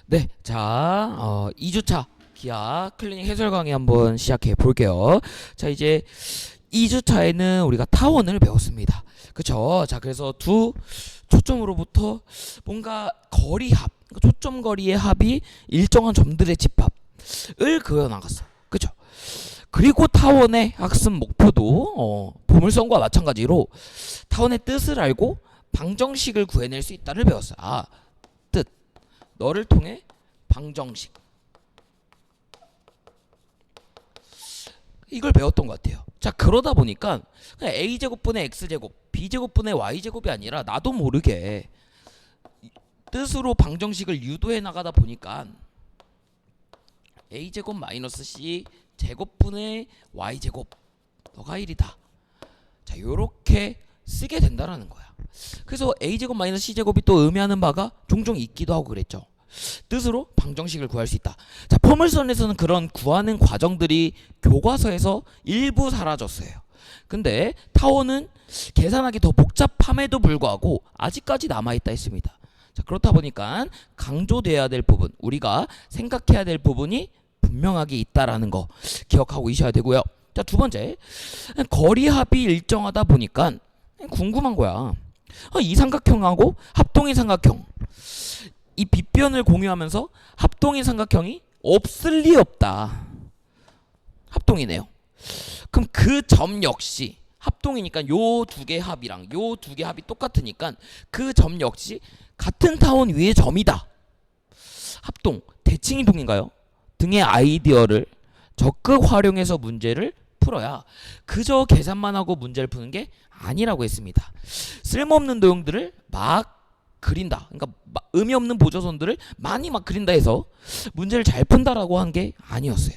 네, 자, 2주차 기하 클리닉 해설 강의 한번 시작해 볼게요. 자, 이제 2주차에는 우리가 타원을 배웠습니다. 그쵸? 자, 그래서 두 초점으로부터 뭔가 거리합, 초점 거리의 합이 일정한 점들의 집합을 그려 나갔어. 그쵸? 그리고 타원의 학습 목표도 보물선과 마찬가지로 타원의 뜻을 알고 방정식을 구해낼 수 있다를 배웠어. 아, 뜻. 너를 통해 방정식. 이걸 배웠던 것 같아요. 자, 그러다 보니까 그냥 a제곱분의 x제곱, b제곱분의 y제곱이 아니라 나도 모르게 뜻으로 방정식을 유도해 나가다 보니까 a제곱 마이너스 c 제곱분의 y제곱 너가 1이다. 자, 요렇게 쓰게 된다라는 거야. 그래서 a제곱 마이너스 c제곱이 또 의미하는 바가 종종 있기도 하고 그랬죠. 뜻으로 방정식을 구할 수 있다. 자, 포물선에서는 그런 구하는 과정들이 교과서에서 일부 사라졌어요. 근데 타원은 계산하기 더 복잡함에도 불구하고 아직까지 남아있다 했습니다. 자, 그렇다 보니까 강조돼야 될 부분, 우리가 생각해야 될 부분이 분명하게 있다라는 거 기억하고 있어야 되고요. 자, 두 번째, 거리합이 일정하다 보니까 궁금한 거야. 이 삼각형하고 합동의 삼각형, 이 빗변을 공유하면서 합동의 삼각형이 없을 리 없다. 합동이네요. 그럼 그 점 역시 합동이니까 요 두 개 합이랑 요 두 개 합이 똑같으니까 그 점 역시 같은 타원 위의 점이다. 합동, 대칭이동인가요? 등의 아이디어를 적극 활용해서 문제를 풀어야 그저 계산만 하고 문제를 푸는 게 아니라고 했습니다. 쓸모없는 도형들을 막 그린다. 그러니까 의미 없는 보조선들을 많이 막 그린다 해서 문제를 잘 푼다라고 한 게 아니었어요.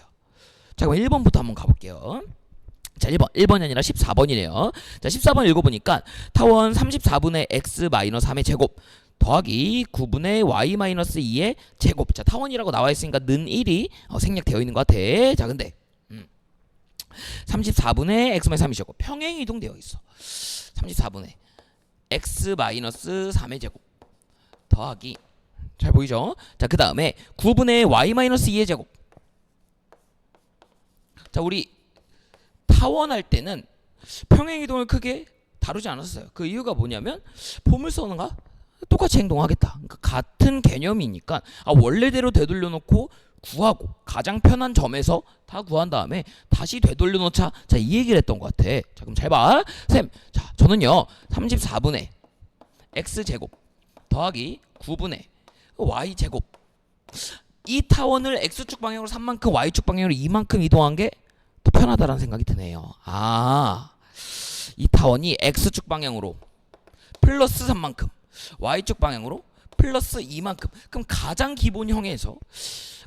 자, 그럼 1번부터 한번 가볼게요. 자, 1번이 아니라 14번이네요. 자, 14번 읽어보니까 타원 34분의 x-3의 제곱 더하기 9분의 y-2의 제곱. 자, 타원이라고 나와 있으니까 는 1이 생략되어 있는 것 같아. 자, 근데 34분의 x-3의 제곱 평행이동 되어 있어. 34분의 x-3의 제곱 더하기, 잘 보이죠? 자, 그 다음에 9분의 y-2의 제곱. 자, 우리 타원할 때는 평행이동을 크게 다루지 않았어요. 그 이유가 뭐냐면 포물선과 똑같이 행동하겠다. 그러니까 같은 개념이니까 원래대로 되돌려 놓고 구하고 가장 편한 점에서 다 구한 다음에 다시 되돌려 놓자. 자, 이 얘기를 했던 것 같아. 자, 그럼 잘 봐. 쌤, 자, 저는요 34분의 x제곱 더하기 9분의 y제곱, 이 타원을 x축 방향으로 3만큼 y축 방향으로 2만큼 이동한 게 더 편하다라는 생각이 드네요. 이 타원이 x축 방향으로 플러스 3만큼 y축 방향으로 플러스 2만큼, 그럼 가장 기본형에서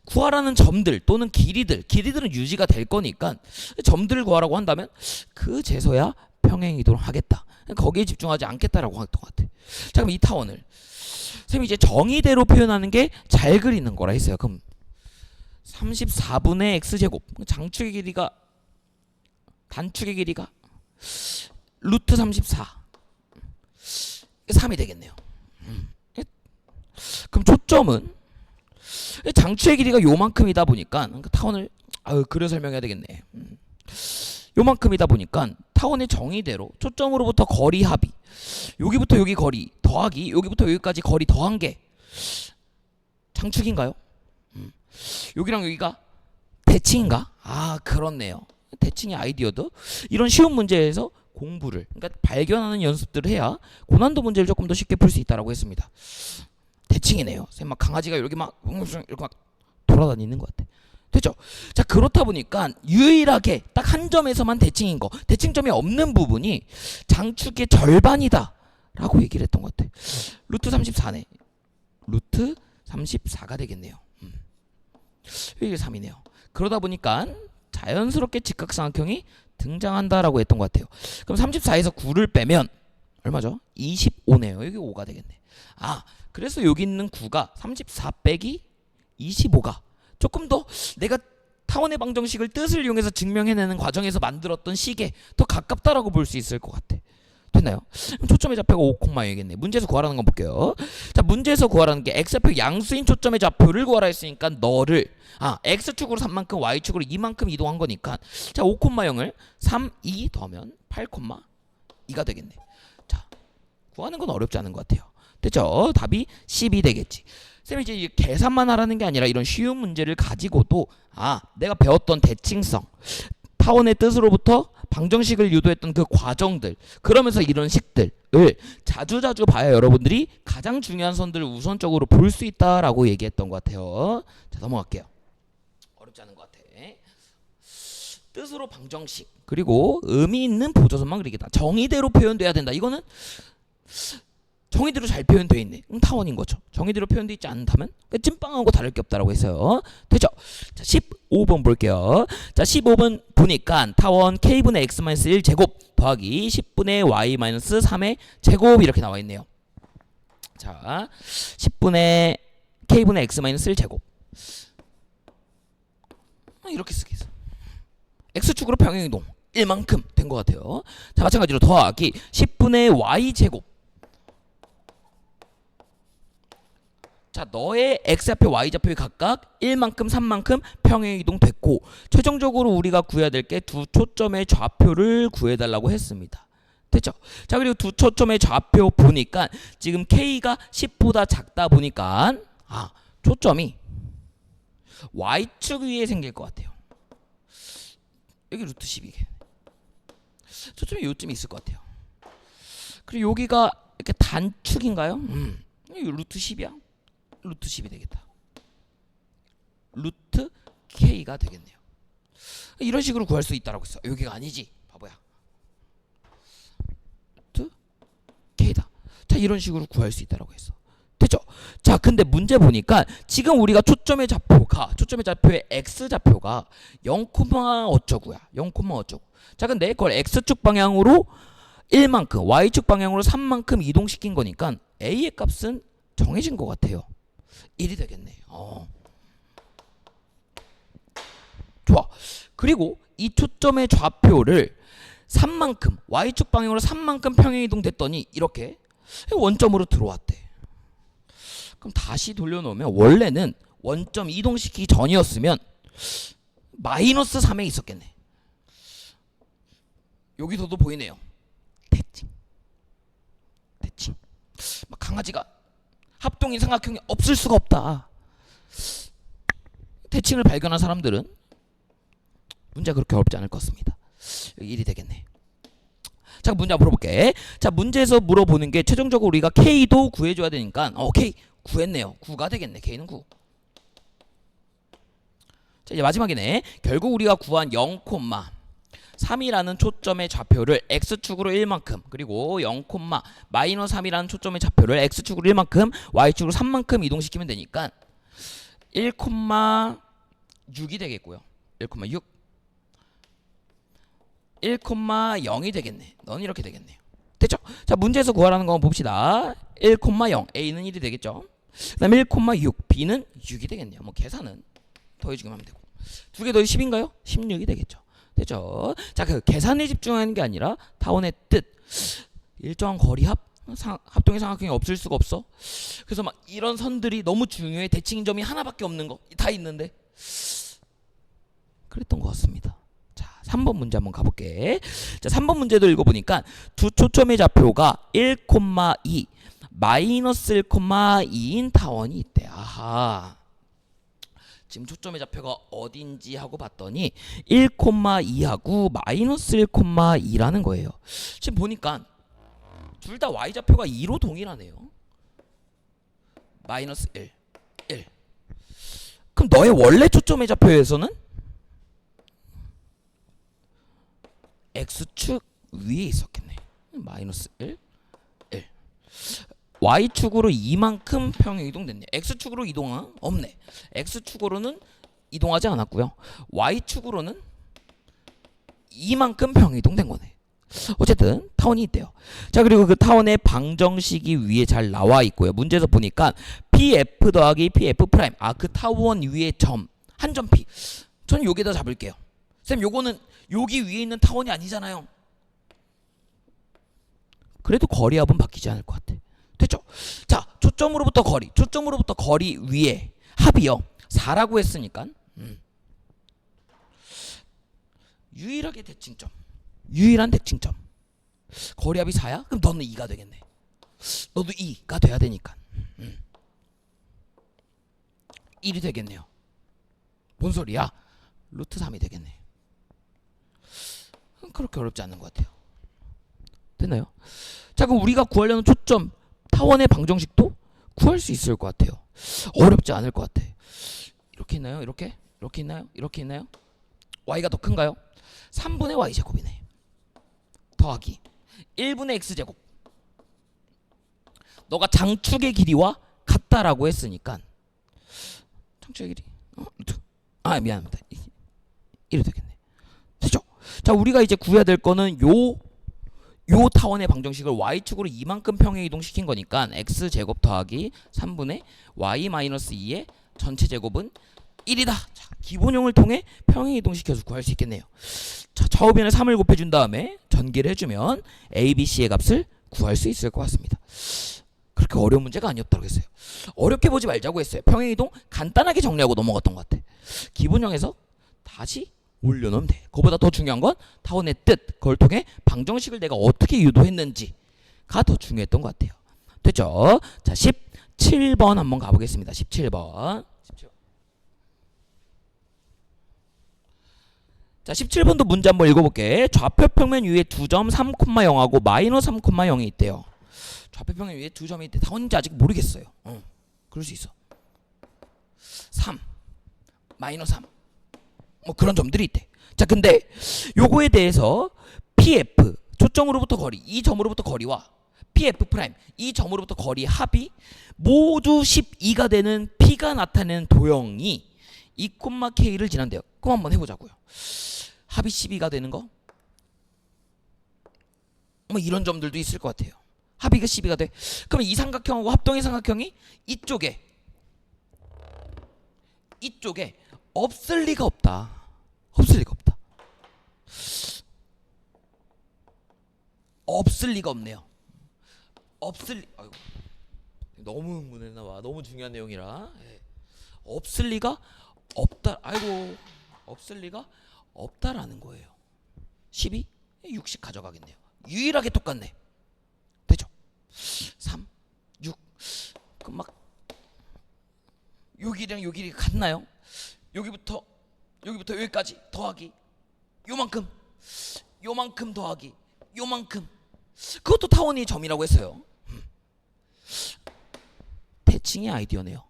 구하라는 점들 또는 길이들은 유지가 될 거니까 점들을 구하라고 한다면 그제서야 평행이동을 하겠다. 거기에 집중하지 않겠다라고 했던 것 같아. 자, 그럼 이 타원을 쌤이 이제 정의대로 표현하는 게 잘 그리는 거라 했어요. 그럼 34분의 x제곱, 장축의 길이가 단축의 길이가 루트 34 3이 되겠네요. 그럼 초점은 장축의 길이가 요만큼이다 보니까 타원을 그려 설명해야 되겠네. 요만큼이다 보니까 타원의 정의대로 초점으로부터 거리 합이 여기부터 여기 거리 더하기 여기부터 여기까지 거리 더한 게 장축인가요? 여기랑 여기가 대칭인가? 그렇네요. 대칭의 아이디어도 이런 쉬운 문제에서 공부를, 그러니까 발견하는 연습들을 해야 고난도 문제를 조금 더 쉽게 풀 수 있다라고 했습니다. 대칭이네요. 쌤, 막 강아지가 이렇게 막 돌아다니는 것 같아. 됐죠? 자, 그렇다 보니까 유일하게 딱 한 점에서만 대칭인 거, 대칭점이 없는 부분이 장축의 절반이다 라고 얘기를 했던 것 같아. 루트 34네. 루트 34가 되겠네요. 이게 3이네요. 그러다 보니까 자연스럽게 직각삼각형이 등장한다라고 했던 것 같아요. 그럼 34에서 9를 빼면 얼마죠? 25네요. 여기 5가 되겠네. 그래서 여기 있는 9가 34 빼기 25가 조금 더 내가 타원의 방정식을 뜻을 이용해서 증명해내는 과정에서 만들었던 식에 더 가깝다라고 볼 수 있을 것 같아. 됐나요? 초점의 좌표가 5,0이겠네. 문제에서 구하라는 건 볼게요. 자, 문제에서 구하라는 게 x좌표 양수인 초점의 좌표를 구하라 했으니까 너를 x축으로 3만큼 y축으로 2만큼 이동한 거니까 자 5,0을 3, 2 더하면 8,2가 되겠네. 자, 구하는 건 어렵지 않은 것 같아요. 됐죠? 답이 10이 되겠지. 쌤이 이제 계산만 하라는 게 아니라 이런 쉬운 문제를 가지고도 내가 배웠던 대칭성, 타원의 뜻으로부터 방정식을 유도했던 그 과정들, 그러면서 이런 식들을 자주자주 봐야 여러분들이 가장 중요한 선들을 우선적으로 볼 수 있다라고 얘기했던 것 같아요. 자, 넘어갈게요. 어렵지 않은 것 같아. 뜻으로 방정식, 그리고 의미 있는 보조선만 그리겠다. 정의대로 표현돼야 된다. 이거는 정의대로 잘 표현되어 있네. 타원인 거죠. 정의대로 표현되어 있지 않다면 찐빵하고 다를 게 없다라고 했어요. 되죠? 자, 15번 볼게요. 자, 15번 보니까 타원 k분의 x-1 제곱 더하기 10분의 y-3의 제곱 이렇게 나와 있네요. 자, 10분의 k분의 x-1 제곱 이렇게 쓰겠어. x축으로 평행이동 1만큼 된 것 같아요. 자, 마찬가지로 더하기 10분의 y 제곱. 자, 너의 x좌표 y좌표에 각각 1만큼 3만큼 평행이동 됐고 최종적으로 우리가 구해야 될 게 두 초점의 좌표를 구해달라고 했습니다. 됐죠? 자, 그리고 두 초점의 좌표 보니까 지금 k가 10보다 작다 보니까 초점이 y축 위에 생길 것 같아요. 여기 루트 12개. 초점이 요쯤 있을 것 같아요. 그리고 여기가 이렇게 단축인가요? 여기 루트 10이야. 루트 10이 되겠다. 루트 K가 되겠네요. 이런 식으로 구할 수 있다라고 했어. 여기가 아니지. 바보야. 루트 K다. 자, 이런 식으로 구할 수 있다라고 했어. 됐죠? 자, 근데 문제 보니까 지금 우리가 초점의 좌표의 X좌표가 0, 어쩌고야. 0, 어쩌고. 자, 근데 그걸 X축 방향으로 1만큼, Y축 방향으로 3만큼 이동시킨 거니까 A의 값은 정해진 것 같아요. 1이 되겠네. 좋아. 그리고 이 초점의 좌표를 3만큼 y축 방향으로 3만큼 평행이동 됐더니 이렇게 원점으로 들어왔대. 그럼 다시 돌려놓으면 원래는 원점 이동시키기 전이었으면 마이너스 3에 있었겠네. 여기서도 보이네요. 대칭. 막 강아지가 합동인 삼각형이 없을 수가 없다. 대칭을 발견한 사람들은 문제가 그렇게 어렵지 않을 것 같습니다. 여기 1이 되겠네. 자, 문제 한번 물어볼게. 자, 문제에서 물어보는 게 최종적으로 우리가 K도 구해줘야 되니까 K 구했네요. 9가 되겠네. K는 9. 자, 이제 마지막이네. 결국 우리가 구한 0, 3이라는 초점의 좌표를 x축으로 1만큼 그리고 0, 마이너스 3이라는 초점의 좌표를 x축으로 1만큼 y축으로 3만큼 이동시키면 되니까 1,6이 되겠고요. 1,6 1,0이 되겠네. 넌 이렇게 되겠네요. 됐죠? 자, 문제에서 구하라는 거 봅시다. 1,0 A는 1이 되겠죠? 그 다음에 1,6 B는 6이 되겠네요. 뭐 계산은 더해주기만 하면 되고 두 개 더해 10인가요? 16이 되겠죠. 됐죠? 자, 그 계산에 집중하는 게 아니라 타원의 뜻, 일정한 거리합, 합동의 삼각형이 없을 수가 없어. 그래서 막 이런 선들이 너무 중요해. 대칭 점이 하나밖에 없는 거 다 있는데 그랬던 것 같습니다. 자, 3번 문제 한번 가볼게. 자, 3번 문제도 읽어보니까 두 초점의 좌표가 1,2 마이너스 1,2인 타원이 있대. 아하. 지금 초점의 좌표가 어딘지 하고 봤더니 1,2하고 마이너스 1,2라는 거예요. 지금 보니까 둘 다 y좌표가 2로 동일하네요. 마이너스 1. 그럼 너의 원래 초점의 좌표에서는 x축 위에 있었겠네. 마이너스 1. y축으로 2만큼 평행이동 됐네. x축으로 이동은 없네. x축으로는 이동하지 않았고요. y축으로는 2만큼 평행이동 된 거네. 어쨌든 타원이 있대요. 자, 그리고 그 타원의 방정식이 위에 잘 나와 있고요. 문제에서 보니까 pf 더하기 pf 프라임. 그 타원 위에 점 한 점 p. 저는 여기다 잡을게요. 쌤, 요거는 여기 위에 있는 타원이 아니잖아요. 그래도 거리합은 바뀌지 않을 것 같아. 됐죠? 자, 초점으로부터 거리 위에 합이요 4라고 했으니까 유일한 대칭점 거리합이 4야? 그럼 너는 2가 되겠네. 너도 2가 돼야 되니까 1이 되겠네요. 뭔 소리야? 루트 3이 되겠네. 그렇게 어렵지 않는 것 같아요. 됐나요? 자, 그럼 우리가 구하려는 초점 타원의 방정식도 구할 수 있을 것 같아요. 어렵지 않을 것 같아. 이렇게 있나요? 이렇게 있나요? 이렇게 있나요? y가 더 큰가요? 3분의 y제곱이네. 더하기 1분의 x제곱. 너가 장축의 길이와 같다라고 했으니까 장축의 길이 미안합니다. 1이 되겠네. 됐죠? 자, 우리가 이제 구해야 될 거는 요 타원의 방정식을 y축으로 이만큼 평행 이동시킨 거니까 x제곱 더하기 3분의 y-2의 전체 제곱은 1이다. 자, 기본형을 통해 평행 이동시켜서 구할 수 있겠네요. 자, 좌우변에 3을 곱해준 다음에 전개를 해주면 a, b, c의 값을 구할 수 있을 것 같습니다. 그렇게 어려운 문제가 아니었다고 했어요. 어렵게 보지 말자고 했어요. 평행 이동 간단하게 정리하고 넘어갔던 것 같아. 기본형에서 다시 올려놓으면 돼. 그보다 더 중요한 건 타원의 뜻, 그걸 통해 방정식을 내가 어떻게 유도했는지가 더 중요했던 것 같아요. 됐죠? 자, 17번 한번 가보겠습니다. 17번. 자, 17번도 문제 한번 읽어볼게. 좌표평면 위에 2점 3,0하고 마이너스 3,0이 있대요. 좌표평면 위에 2점이 있대. 타원인지 아직 모르겠어요. 그럴 수 있어. 3, 마이너스 3. 뭐 그런 점들이 있대. 자, 근데 요거에 대해서 PF 초점으로부터 거리, 이 점으로부터 거리와 PF 프라임 이 점으로부터 거리 합이 모두 12가 되는 P가 나타내는 도형이 2,K를 지난대요. 그럼 한번 해보자고요. 합이 12가 되는 거? 뭐 이런 점들도 있을 것 같아요. 합이 12가 돼. 그러면 이 삼각형하고 합동의 삼각형이 이쪽에 없을 리가 없다. 없을 리가 없네요. 아이고, 너무 흥분했나 봐. 너무 중요한 내용이라. 없을 리가 없다. 아이고, 없을 리가 없다라는 거예요. 12? 60 가져가겠네요. 유일하게 똑같네. 되죠? 3, 6. 그럼 막 여기랑 여기 같나요? 여기부터 여기까지 더하기 요만큼 더하기 요만큼. 그것도 타원이 점이라고 했어요. 대칭의 아이디어네요.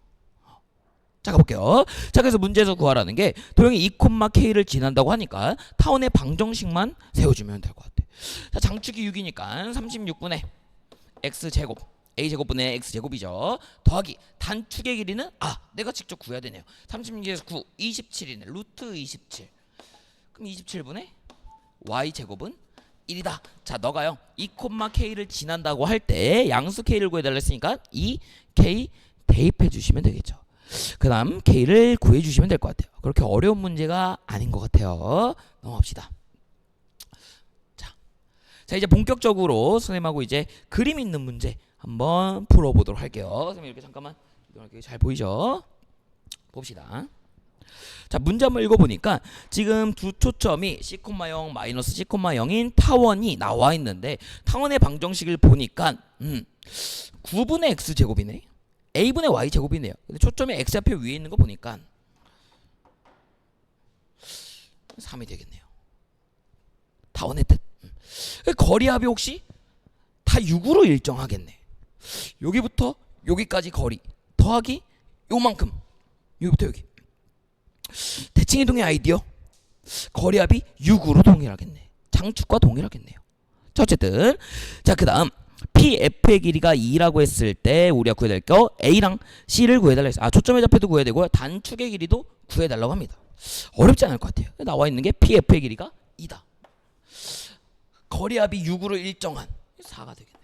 자, 가볼게요. 자, 그래서 문제에서 구하라는 게 도형이 2,K를 지난다고 하니까 타원의 방정식만 세워주면 될 것 같아. 자, 장축이 6이니까 36분의 x제곱 a제곱분의 x제곱이죠. 더하기 단축의 길이는 내가 직접 구해야 되네요. 36에서 9 27이네. 루트 27. 그럼 27분의 y제곱은 1이다. 자, 너가요 2,K를 지난다고 할 때 양수 K를 구해달라 했으니까 이 K 대입해 주시면 되겠죠. 그 다음 K를 구해주시면 될 것 같아요. 그렇게 어려운 문제가 아닌 것 같아요. 넘어갑시다. 자, 이제 본격적으로 선생님하고 이제 그림 있는 문제 한번 풀어보도록 할게요. 선생님 이렇게 잠깐만 이렇게 잘 보이죠? 봅시다. 자, 문제 한번 읽어보니까 지금 두 초점이 C,0 마이너스 C,0인 타원이 나와 있는데 타원의 방정식을 보니까 9분의 x제곱이네. a분의 y제곱이네요. 근데 초점이 x좌표 위에 있는 거 보니까 3이 되겠네요. 타원의 뜻. 거리합이 혹시 다 6으로 일정하겠네. 여기부터 여기까지 거리 더하기 요만큼, 여기부터 여기. 대칭이동의 아이디어. 거리합이 6으로 동일하겠네. 장축과 동일하겠네요. 자, 어쨌든 자, 그 다음 PF의 길이가 2라고 했을 때 우리가 구해야 될 거 A랑 C를 구해달라 했어요. 초점의 좌표도 구해야 되고요. 단축의 길이도 구해달라고 합니다. 어렵지 않을 것 같아요. 나와 있는 게 PF의 길이가 2다. 거리합이 6으로 일정한 4가 되겠네.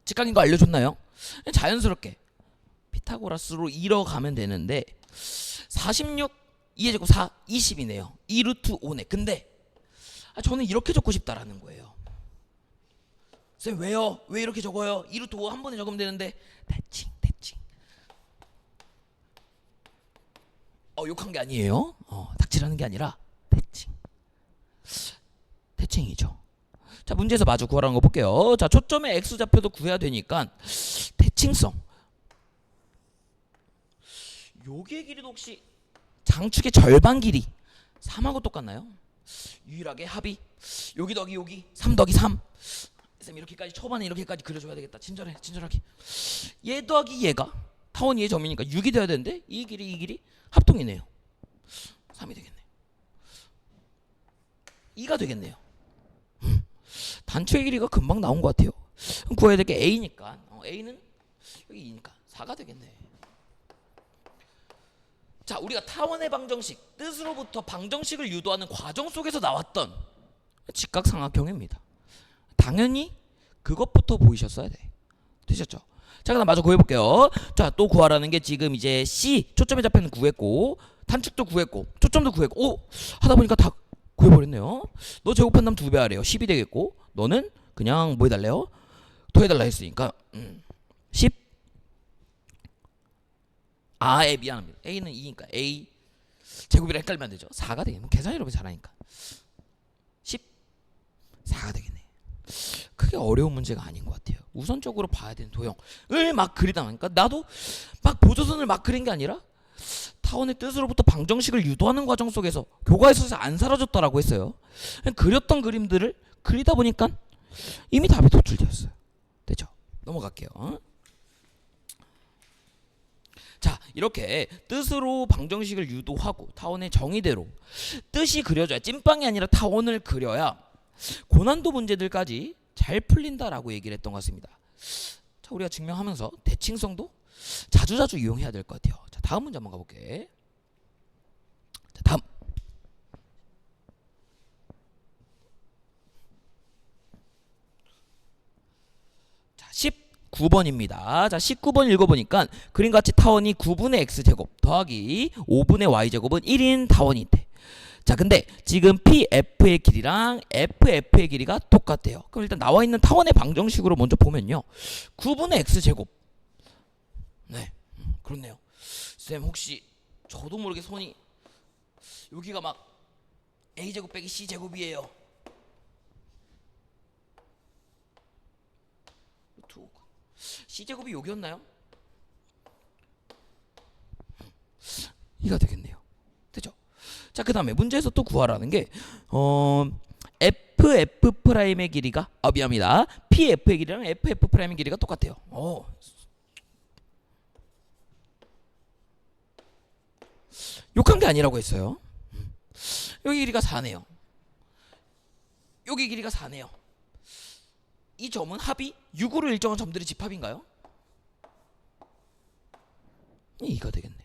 직각인 거 알려줬나요? 자연스럽게 피타고라스로 이뤄가면 되는데 46 2의 제곱 4 20이네요. 2루트 5네. 근데 저는 이렇게 적고 싶다라는 거예요. 쌤 왜요? 왜 이렇게 적어요? 2루트 5 한 번에 적으면 되는데. 대칭. 욕한 게 아니에요. 닥치라는 게 아니라 대칭이죠. 자, 문제에서 마주 구하라는 거 볼게요. 자, 초점의 x좌표도 구해야 되니까 대칭성. 여기의 길이도 혹시 장축의 절반 길이 3하고 똑같나요? 유일하게 합이 여기 더하기 여기 3 더하기 3. 쌤 이렇게까지 초반에 이렇게까지 그려줘야 되겠다. 친절하게. 얘 더하기 얘가 타원 2의 점이니까 6이 돼야 되는데 이 길이 합동이네요. 3이 되겠네. 2가 되겠네요. 단추의 길이가 금방 나온 것 같아요. 그럼 구해야 될 게 a니까 a는 여기 2니까 4가 되겠네. 자, 우리가 타원의 방정식, 뜻으로부터 방정식을 유도하는 과정 속에서 나왔던 직각삼각형입니다. 당연히 그것부터 보이셨어야 돼. 되셨죠? 자, 그다음 마저 구해볼게요. 자, 또 구하라는 게 지금 이제 C 초점의 좌표는 구했고 단축도 구했고 초점도 구했고 하다 보니까 다 구해버렸네요. 너 제곱한다면 2배 하래요. 10이 되겠고 너는 그냥 뭐 해달래요? 더해달라 했으니까 10. 미안합니다. A는 2니까 A 제곱이라 헷갈리면 안 되죠. 4가 되겠네. 계산 여러분 잘하니까 10 4가 되겠네. 크게 어려운 문제가 아닌 것 같아요. 우선적으로 봐야 되는 도형을 막 그리다 보니까 나도 막 보조선을 막 그린 게 아니라 타원의 뜻으로부터 방정식을 유도하는 과정 속에서 교과에서 안 사라졌다라고 했어요. 그렸던 그림들을 그리다 보니까 이미 답이 도출되었어요. 됐죠? 넘어갈게요. 자, 이렇게 뜻으로 방정식을 유도하고 타원의 정의대로 뜻이 그려져야 찐빵이 아니라 타원을 그려야 고난도 문제들까지 잘 풀린다라고 얘기를 했던 것 같습니다. 자, 우리가 증명하면서 대칭성도 자주자주 이용해야 될 것 같아요. 자, 다음 문제 한번 가볼게. 자, 다음. 자, 19번입니다. 자, 19번 읽어보니까 그림같이 타원이 9분의 x제곱 더하기 5분의 y제곱은 1인 타원이 있대. 자, 근데 지금 PF의 길이랑 FF의 길이가 똑같대요. 그럼 일단 나와 있는 타원의 방정식으로 먼저 보면요. 9분의 x제곱. 네, 그렇네요. 쌤 혹시 저도 모르게 손이 여기가 막 A제곱 빼기 C제곱이에요. C제곱이 여기였나요? 이가 되겠네요. 되죠? 자, 그 다음에 문제에서 또 구하라는 게 FF 프라임의 길이가 미안합니다. PF의 길이랑 FF 프라임의 길이가 똑같아요. 욕한 게 아니라고 했어요. 여기 길이가 4네요. 여기 길이가 4네요. 이 점은 합이 6으로 일정한 점들의 집합인가요? 2가 되겠네.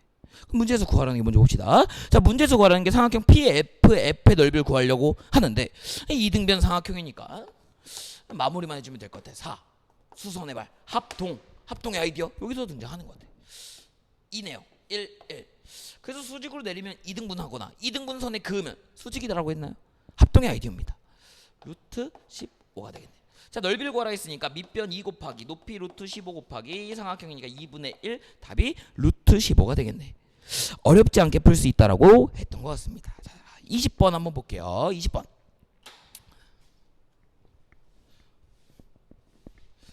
그럼 문제에서 구하라는 게 먼저 봅시다. 자, 문제에서 구하라는 게 삼각형 PFF의 넓이를 구하려고 하는데 이등변 삼각형이니까 마무리만 해주면 될 것 같아. 4 수선의 발 합동의 아이디어 여기서 등장하는 것 같아. 2네요. 1 그래서 수직으로 내리면 2등분하거나 2등분선에 그으면 수직이다라고 했나요? 합동의 아이디어입니다. 루트 15가 되겠네. 자, 넓이를 구하라 했으니까 밑변 2 곱하기 높이 루트 15 곱하기 삼각형이니까 2분의 1 답이 루트 15가 되겠네. 어렵지 않게 풀 수 있다라고 했던 것 같습니다. 자, 20번 한번 볼게요. 20번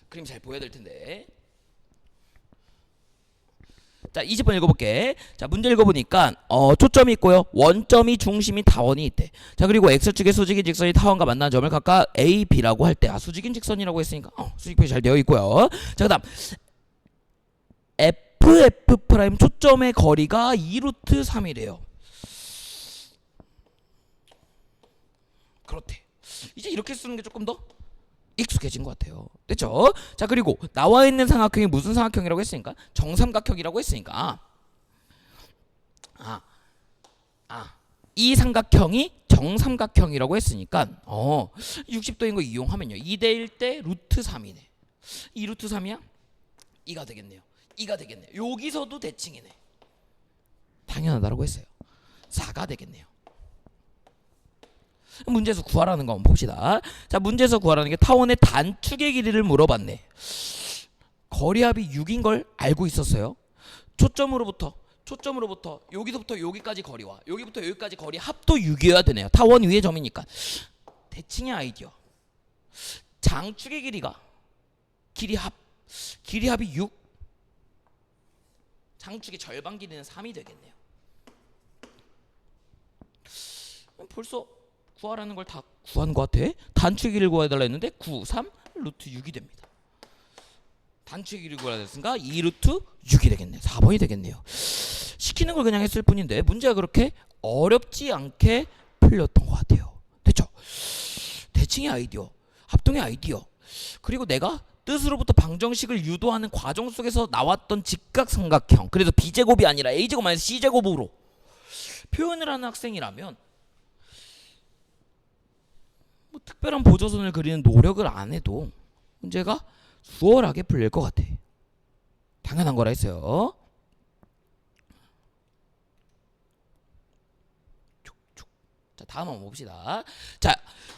그림 잘 보여야 될 텐데. 자, 20번 읽어볼게. 자, 문제 읽어보니까 초점이 있고요. 원점이 중심인 타원이 있대. 자, 그리고 x축의 수직인 직선이 타원과 만나는 점을 각각 A, B라고 할 때 수직인 직선이라고 했으니까 수직 표시 잘 되어 있고요. 자, 그 다음 FF 프라임 초점의 거리가 2루트 3이래요. 그렇대. 이제 이렇게 쓰는 게 조금 더 익숙해진 것 같아요. 됐죠? 자, 그리고 나와 있는 삼각형이 무슨 삼각형이라고 했으니까 정삼각형이라고 했으니까 이 삼각형이 정삼각형이라고 했으니까 60도인 거 이용하면요 2대1 대 루트 3이네. 2루트 3이야? 2가 되겠네요. 2가 되겠네요. 여기서도 대칭이네. 당연하다라고 했어요. 4가 되겠네요. 문제에서 구하라는 거 한번 봅시다. 자, 문제에서 구하라는 게 타원의 단축의 길이를 물어봤네. 거리합이 6인 걸 알고 있었어요. 초점으로부터 여기서부터 여기까지 거리와 여기부터 여기까지 거리 합도 6이어야 되네요. 타원 위의 점이니까. 대칭의 아이디어. 장축의 길이가 길이합이 6. 장축의 절반 길이는 3이 되겠네요. 벌써 구하라는 걸 다 구한 것 같아. 단축의 길이를 구해달라 했는데 9, 3, 루트 6이 됩니다. 단축의 길이를 구하라 했으니까 2 루트 6이 되겠네요. 4번이 되겠네요. 시키는 걸 그냥 했을 뿐인데 문제가 그렇게 어렵지 않게 풀렸던 것 같아요. 됐죠? 대칭의 아이디어, 합동의 아이디어, 그리고 내가 뜻으로부터 방정식을 유도하는 과정 속에서 나왔던 직각삼각형, 그래서 b제곱이 아니라 a제곱 마이너스 c제곱으로 표현을 하는 학생이라면 뭐 특별한 보조선을 그리는 노력을 안 해도 문제가 수월하게 풀릴 것 같아. 당연한 거라 했어요. 자, 다음 한번 봅시다. 자,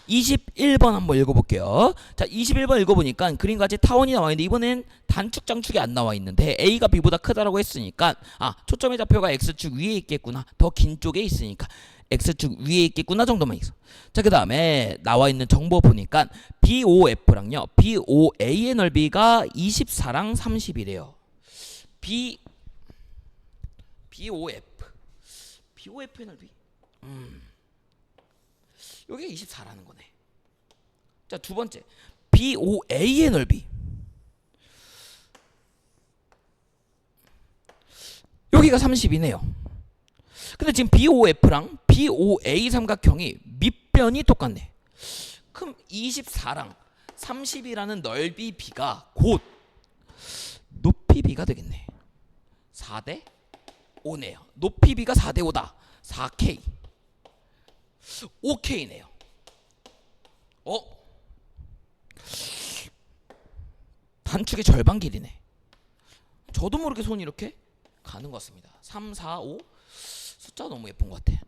21번 한번 읽어볼게요. 자, 21번 읽어보니까 그림같이 타원이 나와있는데 이번엔 단축 장축이 안 나와있는데 a가 b보다 크다라고 했으니까 초점의 좌표가 x축 위에 있겠구나, 더 긴 쪽에 있으니까 x축 위에 있겠구나 정도만 있어. 자, 그 다음에 나와있는 정보 보니까 BOF랑요 BOA의 넓이가 24랑 30이래요. BOF의 넓이 여기가 24라는 거네. 자, 두 번째 BOA의 넓이 여기가 30이네요. 근데 지금 BOF랑 BOA 삼각형이 밑변이 똑같네. 그럼 24랑 30이라는 넓이 B가 곧 높이 B가 되겠네. 4대 5네요. 높이 B가 4대 5다. 4K 5K네요. 단축의 절반 길이네. 저도 모르게 손이 이렇게 가는 것 같습니다. 3, 4, 5 숫자가 너무 예쁜 것 같아.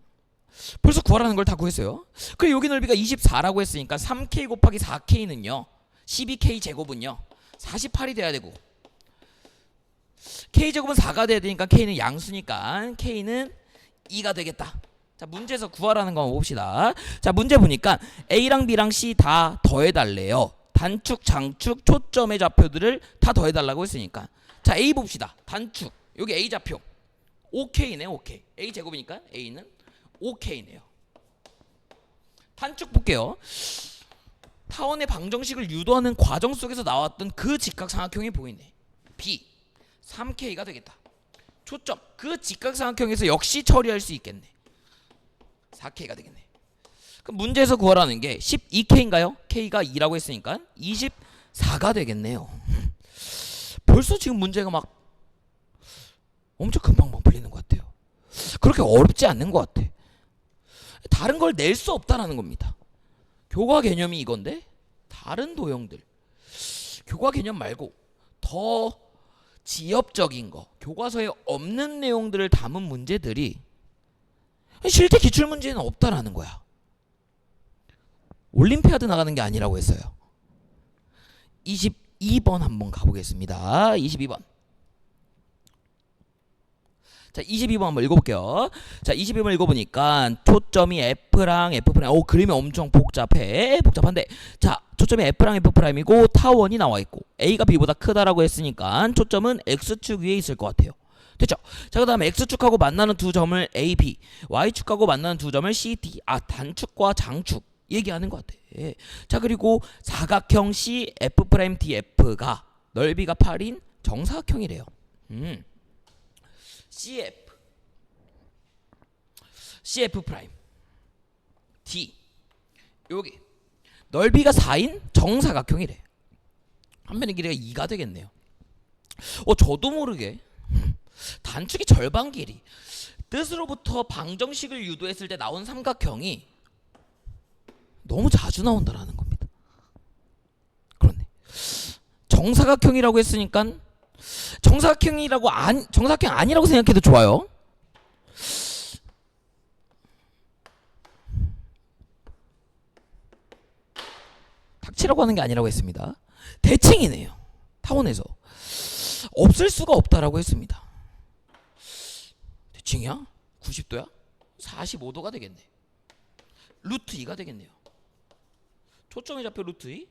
벌써 구하라는 걸 다 구했어요. 그리고 여기 넓이가 24라고 했으니까 3K 곱하기 4K는요 12K 제곱은요 48이 돼야 되고, K제곱은 4가 돼야 되니까 K는 양수니까 K는 2가 되겠다. 자, 문제에서 구하라는 거 한번 봅시다. 자, 문제 보니까 A랑 B랑 C 다 더해달래요. 단축, 장축, 초점의 좌표들을 다 더해달라고 했으니까. 자, A 봅시다. 단축, 여기 A 좌표 5K네. 5K A 제곱이니까 A는 5K네요. 단축 볼게요. 타원의 방정식을 유도하는 과정 속에서 나왔던 그 직각삼각형이 보이네. B 3K가 되겠다. 초점, 그 직각삼각형에서 역시 처리할 수 있겠네. 4K가 되겠네. 그럼 문제에서 구하라는 게 12K인가요? K가 2라고 했으니까 24가 되겠네요. 벌써 지금 문제가 막 엄청 금방방 풀리는 것 같아요. 그렇게 어렵지 않는 것 같아. 다른 걸 낼 수 없다라는 겁니다. 교과 개념이 이건데 다른 도형들, 교과 개념 말고 더 지엽적인 거, 교과서에 없는 내용들을 담은 문제들이 실제 기출문제는 없다라는 거야. 올림피아드 나가는 게 아니라고 했어요. 22번 한번 가보겠습니다. 22번. 자, 22번 한번 읽어볼게요. 자, 22번 읽어보니까 초점이 F랑 F', 그림이 엄청 복잡한데, 자, 초점이 F랑 F'이고 타원이 나와있고 A가 B보다 크다라고 했으니까 초점은 X축 위에 있을 것 같아요. 됐죠? 자, 그 다음에 X축하고 만나는 두 점을 A, B, Y축하고 만나는 두 점을 C, D. 단축과 장축 얘기하는 것 같아. 자, 그리고 사각형 C, F', D, F가 넓이가 8인 정사각형이래요. CF 프라임 D 여기 넓이가 4인 정사각형이래. 한 변의 길이가 2가 되겠네요. 저도 모르게 단축의 절반 길이, 뜻으로부터 방정식을 유도했을 때 나온 삼각형이 너무 자주 나온다라는 겁니다. 그렇네. 정사각형이라고 했으니까 정사각형 아니라고 생각해도 좋아요. 닥치라고 하는 게 아니라고 했습니다. 대칭이네요. 타원에서 없을 수가 없다라고 했습니다. 대칭이야? 90도야? 45도가 되겠네. 루트 2가 되겠네요. 초점이 잡혀 루트 2,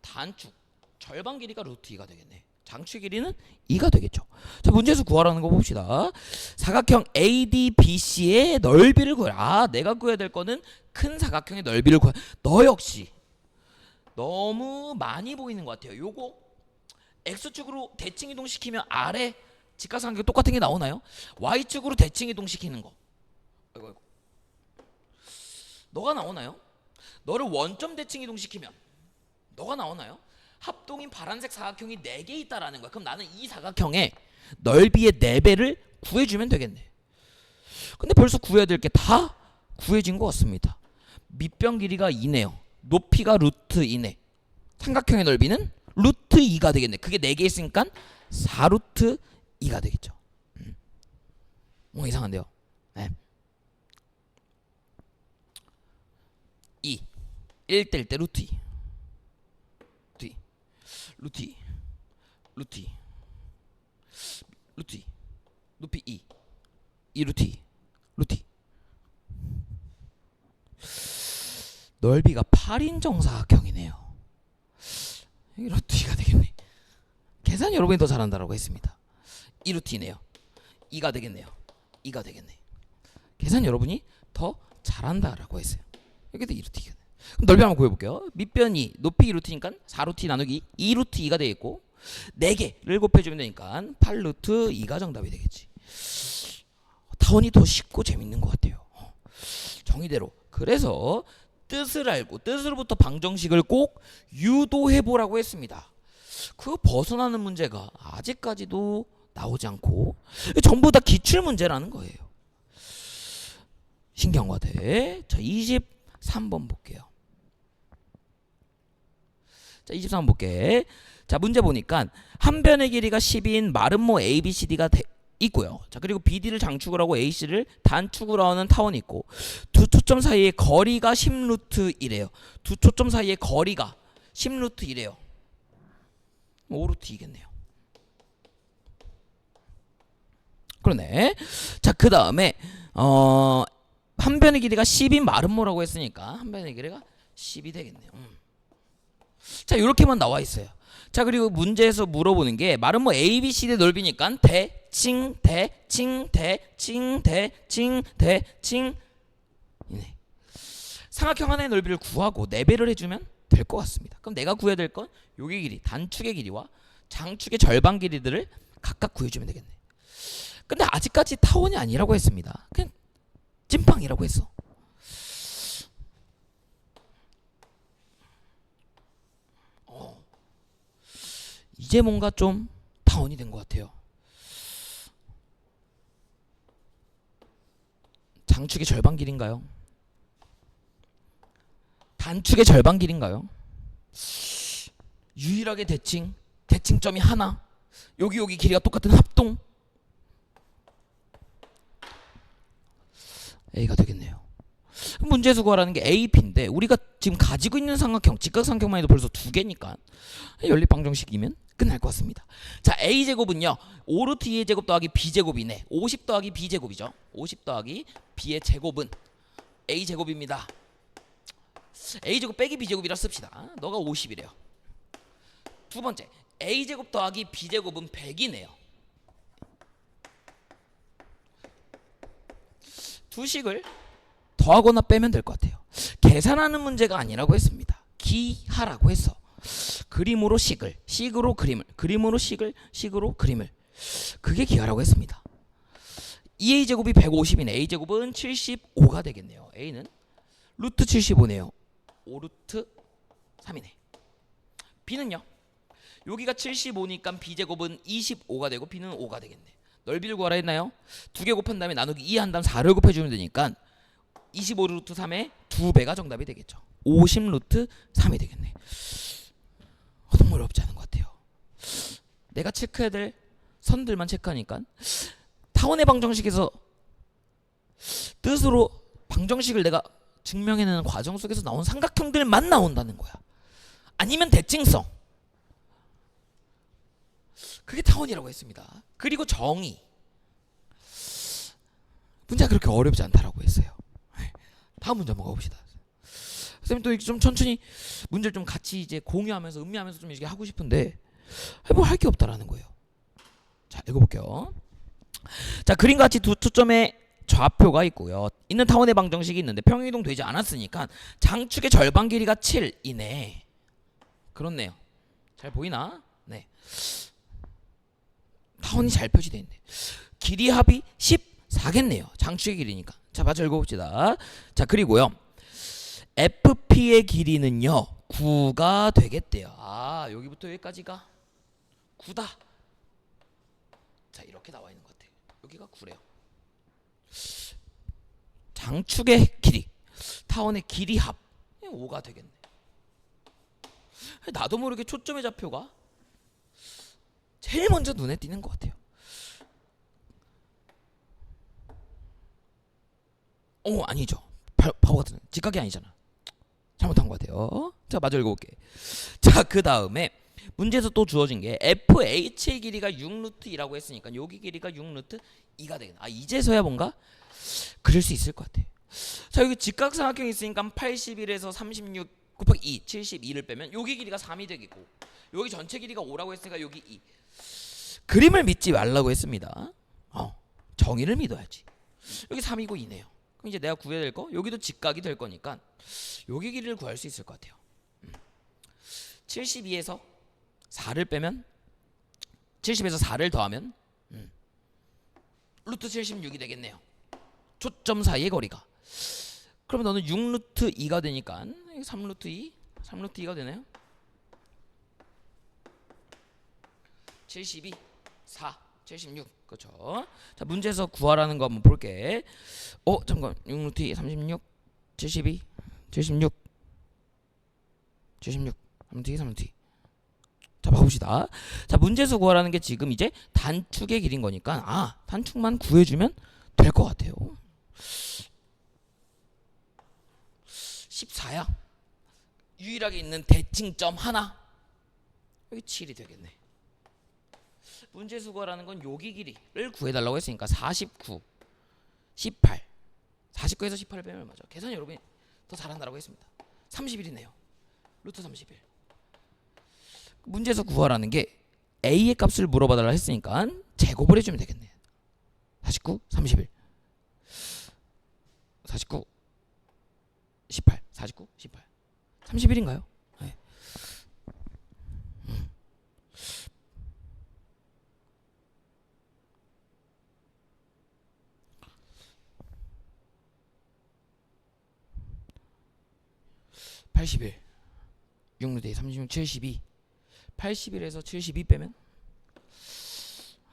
단축 절반 길이가 루트 2가 되겠네. 장축 길이는 2가 되겠죠. 자, 문제에서 구하라는 거 봅시다. 사각형 ADBC의 넓이를 구해라. 내가 구해야 될 거는 큰 사각형의 넓이를 구해. 너 역시 너무 많이 보이는 것 같아요. 요거 X축으로 대칭 이동시키면 아래 직각삼각형 똑같은 게 나오나요? Y축으로 대칭 이동시키는 거. 아이고. 너가 나오나요? 너를 원점 대칭 이동시키면 너가 나오나요? 합동인 파란색 사각형이 4개 있다라는 거야. 그럼 나는 이 사각형의 넓이의 4배를 구해주면 되겠네. 근데 벌써 구해야 될 게 다 구해진 것 같습니다. 밑변 길이가 2네요. 높이가 루트 2네. 삼각형의 넓이는 루트 2가 되겠네. 그게 4개 있으니까 4루트 2가 되겠죠. 뭐 이상한데요. 네. 2 1대 1대 루트 2 루트 2 루트 2 루트 2 높이 2 루트 2 루트 2 넓이가 8인정 사각형이네요. 여기 루트 2가 되겠네. 계산 여러분이 더 잘한다라고 했습니다. 2 루트 2네요. 2가 되겠네요. 2가 되겠네. 계산 여러분이 더 잘한다라고 했어요. 여기도 2 루트 2가. 그럼 넓이 한번 구해볼게요. 밑변 2, 높이 2 루트니까 4 루트 2 나누기 2 루트 2가 되겠고 4개를 곱해주면 되니까 8 루트 2가 정답이 되겠지. 타원이 더 쉽고 재밌는 것 같아요. 정의대로. 그래서 뜻을 알고 뜻으로부터 방정식을 꼭 유도해보라고 했습니다. 그거 벗어나는 문제가 아직까지도 나오지 않고 전부 다 기출문제라는 거예요. 신경과대. 자, 23번 볼게요. 자, 23번 볼게. 자, 문제 보니까 한 변의 길이가 10인 마름모 ABCD가 있고요. 자, 그리고 BD를 장축을 하고 AC를 단축으로 하는 타원이 있고 두 초점 사이의 거리가 10루트 1이에요. 두 초점 사이의 거리가 10루트 1이에요. 5루트 2겠네요. 그러네. 자, 그 다음에 한 변의 길이가 10인 마름모라고 했으니까 한 변의 길이가 10이 되겠네요. 자, 이렇게만 나와 있어요. 자, 그리고 문제에서 물어보는 게 마름모 ABCD 넓이니까 대칭 대칭 대칭 대칭 대칭 이네. 삼각형 하나의 넓이를 구하고 4배를 해주면 될 것 같습니다. 그럼 내가 구해야 될 건 요게 길이, 단축의 길이와 장축의 절반 길이들을 각각 구해주면 되겠네. 근데 아직까지 타원이 아니라고 했습니다. 그냥 찐빵이라고 했어. 이제 뭔가 좀 타원이 된 것 같아요. 장축의 절반 길인가요? 단축의 절반 길인가요? 유일하게 대칭점이 하나. 여기 길이가 똑같은 합동. A가 되겠네요. 문제에서 구하라는 게 AP인데 우리가 지금 가지고 있는 삼각형, 직각삼각형만 해도 벌써 2개니까 연립방정식이면 끝날 것 같습니다. 자, A제곱은요 5루트 2의 제곱 더하기 B제곱이네. 50 더하기 B제곱이죠. 50 더하기 B의 제곱은 A제곱입니다. A제곱 빼기 B제곱이라 씁시다. 너가 50이래요. 두 번째, A제곱 더하기 B제곱은 100이네요. 두 식을 더하거나 빼면 될 것 같아요. 계산하는 문제가 아니라고 했습니다. 기하라고 했어. 그림으로 식으로 그림을, 그림으로 식으로 그림을. 그게 기하라고 했습니다. 2a제곱이 150이네. a제곱은 75가 되겠네요. a는 루트 75네요. 5루트 3이네. b는요. 여기가 75니까 b제곱은 25가 되고 b는 5가 되겠네. 넓이를 구하라 했나요? 2개 곱한 다음에 나누기 2 한 다음 4를 곱해주면 되니까 25루트 3의 2배가 정답이 되겠죠. 50루트 3이 되겠네. 정말 어렵지 않은 것 같아요. 내가 체크해야 될 선들만 체크하니까 타원의 방정식에서 뜻으로 방정식을 내가 증명해내는 과정 속에서 나온 삼각형들만 나온다는 거야. 아니면 대칭성. 그게 타원이라고 했습니다. 그리고 정의. 문제가 그렇게 어렵지 않다라고 했어요. 다음 문제 한번 가봅시다. 선생님 또 좀 천천히 문제를 좀 같이 이제 공유하면서 음미하면서 좀 이렇게 하고 싶은데 뭐 할 게 없다라는 거예요. 자, 읽어볼게요. 자, 그림과 같이 두 초점의 좌표가 있고요. 있는 타원의 방정식이 있는데 평행이동 되지 않았으니까 장축의 절반 길이가 7이네. 그렇네요. 잘 보이나? 네. 타원이 잘 표시되어 있네. 길이 합이 14겠네요. 장축의 길이니까. 자, 마저 읽어봅시다. 자, 그리고요. FP의 길이는요. 9가 되겠대요. 아, 여기부터 여기까지가 9다. 자, 이렇게 나와 있는 것 같아요. 여기가 9래요. 장축의 길이, 타원의 길이 합 5가 되겠네. 나도 모르게 초점의 좌표가 제일 먼저 눈에 띄는 것 같아요. 아니죠. 바보 같은 직각이 아니잖아. 잘못한 것 같아요. 자, 마저 읽어볼게. 자, 그 다음에 문제에서 또 주어진 게 FH의 길이가 6루트2라고 했으니까 여기 길이가 6루트2가 되겠네. 아, 이제서야 뭔가 그릴 수 있을 것 같아. 자, 여기 직각삼각형이 있으니까 81에서 36 곱하기 2, 72를 빼면 여기 길이가 3이 되겠고 여기 전체 길이가 5라고 했으니까 여기 2. 그림을 믿지 말라고 했습니다. 정의를 믿어야지. 여기 3이고 2네요. 그럼 이제 내가 구해야 될 거 여기도 직각이 될 거니까 여기 길이를 구할 수 있을 것 같아요. 72에서 4를 빼면 70에서 4를 더하면 루트 76이 되겠네요. 초점 사이의 거리가. 그러면 너는 6루트 2가 되니까 3루트 2, 3루트 2가 되네요. 72, 4, 76. 그렇죠. 자, 문제에서 구하라는 거 한번 볼게. 잠깐. 6루트 2, 36, 72, 76, 76, 3루트 2, 3루트 2. 자, 봐봅시다. 자, 문제에서 구하라는 게 지금 이제 단축의 길인 거니까 단축만 구해주면 될 것 같아요. 14야. 유일하게 있는 대칭점 하나. 여기 7이 되겠네. 문제에서 구하라는 건 여기 길이를 구해달라고 했으니까 49, 18. 49에서 18을 빼면 얼마죠? 계산 여러분이 더 잘한다고 했습니다. 31이네요. 루트 31. 문제에서 구하라는 게 A의 값을 물어봐달라 했으니까 제곱을 해주면 되겠네. 49, 31. 49, 18. 49, 18. 31인가요? 네. 81. 6루트 36, 72. 81에서 72 빼면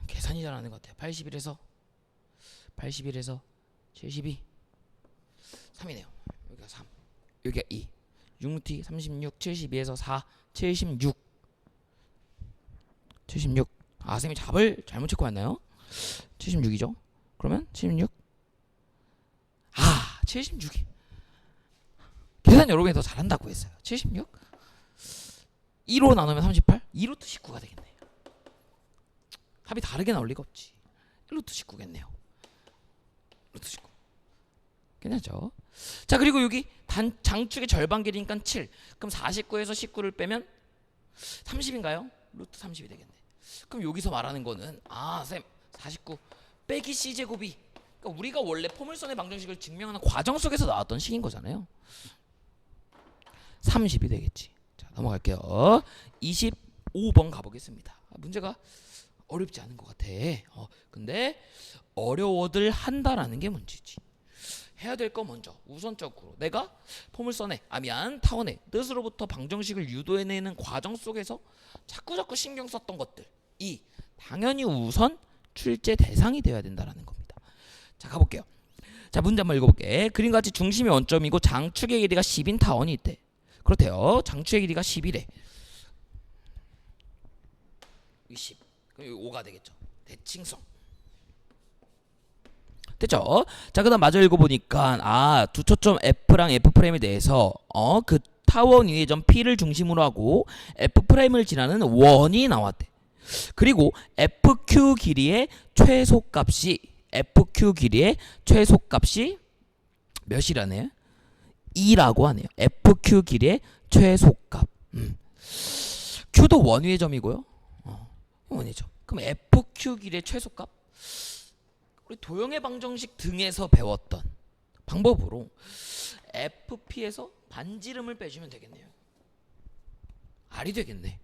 계산이 잘 안 되는 것 같아요. 81에서 72 3이네요. 여기가 3, 여기가 2. 6루트 36, 72에서 4, 76. 쌤이 답을 잘못 체크 왔나요? 76이죠. 그러면 76. 76이. 계산 여러분이 더 잘한다고 했어요. 76. 2로 나누면 38. 2루트 19가 되겠네요. 합이 다르게 나올 리가 없지. 1루트 19겠네요. 루트 19. 괜찮죠? 자, 그리고 여기 장축의 절반 길이니까 7. 그럼 49에서 19를 빼면 30인가요? 루트 30이 되겠네. 그럼 여기서 말하는 거는 쌤 49 빼기 c제곱이 그러니까 우리가 원래 포물선의 방정식을 증명하는 과정 속에서 나왔던 식인 거잖아요. 30이 되겠지. 자, 넘어갈게요. 25번 가보겠습니다. 문제가 어렵지 않은 것 같아. 근데 어려워들 한다라는 게 문제지. 해야 될 거 먼저 우선적으로 내가 포물선의 타원의 뜻으로부터 방정식을 유도해내는 과정 속에서 자꾸 신경 썼던 것들이 당연히 우선 출제 대상이 되어야 된다라는 겁니다. 자, 가볼게요. 자, 문제 한번 읽어볼게. 그림과 같이 중심이 원점이고 장축의 길이가 10인 타원이 있대. 그렇대요. 장축의 길이가 10이래. 10. 그럼 여기 5가 되겠죠. 대칭성. 됐죠? 자, 그다음 마저 읽어보니까 두 초점 F랑 F 프레임에 대해서 그 타원 위의 점 P를 중심으로 하고 F'을 지나는 원이 나왔대. 그리고 FQ 길이의 최소값이 몇이라네요? 2라고 하네요. FQ 길이의 최소값. Q도 원 위의 점이고요. 원의 점. 그럼 FQ 길이의 최소값? 우리 도형의 방정식 등에서 배웠던 방법으로 FP에서 반지름을 빼주면 되겠네요. R이 되겠네.